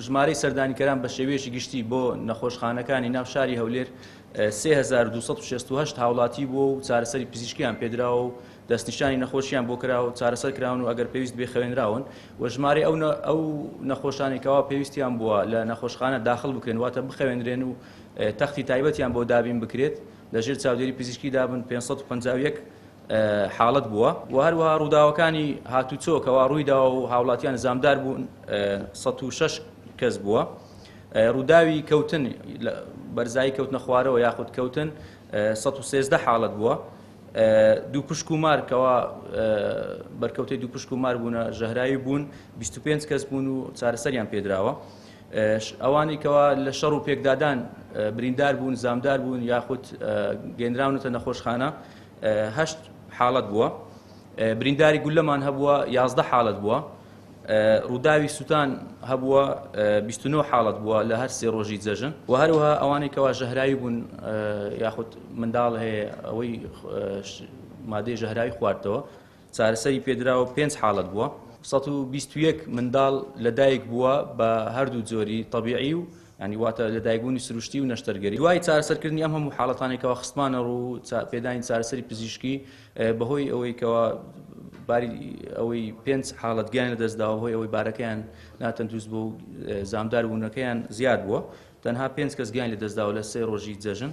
ژمارەی سەردانیکەران بە شێوەیەکی گشتی بۆ نەخۆشخانەکانی ناو شاری هەولێر 3268 هاوڵاتی بووە و چارەسەری پزیشکیان پێدراوە و دەستنیشانی نەخۆشیان بۆ کراوە چارەسەر کراون و ئەگەر پێویست بێ خوێنراون و ژمارەی ئەو نەخۆشانێکەوە پێویستیان بووە لە نەخۆشخانە داخل بکرێن واتە بخەوێنرێن و تەختی تایبەتیان بۆ دابین بکرێت لەژێر چاودێری پزیشکی دابن 551 حاڵەت بووە و هەروەها ڕووداوەکانی هاتوچۆکەوە ڕوویداوە و هاوڵاتیان زامدار بوون 106 کەس بووە. ڕووداوی کەوتن بەرزایی کەوتنە خوارەوە یاخود کەوتن 113 حاڵەت بووە. دوو پشک و مارکەوە بەرکەوتەی دوو پشک و مار بوونە ژەهراوی بوون 25 کەس بوون و چارەسەریان پێدراوە. ئەوانی کەوا لە شەڕ و پێکدادان بریندار بوون زامدار بوون یاخود گەێنراونەتە نەخۆشخانە 8 حاڵەت بووە. برینداری گولەمان هەبووە 11 حاڵەت بووە. ڕووداوی سووتان هەبووە 29 حاڵەت بووە لە هەر سێ ڕۆژی جەژن و هەروەها ئەوانەی کەوا ژەهراوی بوون یاخود منداڵ هەیە ئەوەی مادەی ژەهراوی خواردەوە چارەسەری پێدراوە 5 حاڵەت بووە. 121 منداڵ لەدایک بووە بە هەردوو جۆری طبیعی و ینی واتە لەدایکبوونی سروشتی و نەشتەرگەری. دوای چارەسەرکردنی ئەم هەموو حاڵەتانێکەوە خستمانە ڕوو پێدانی چارەسەری پزیشکی بەهۆی ئەوەی کەوا باری ئەوەی 5 حاڵەت گیان لەدەستداوە هۆی ئەوەی بارەکەیان ناتەندروست بوو و زامدار بوونەکەیان زیاد بووە تەنها 5 کەس گیان لەدەستداوە لە 3 ڕۆژی جەژن.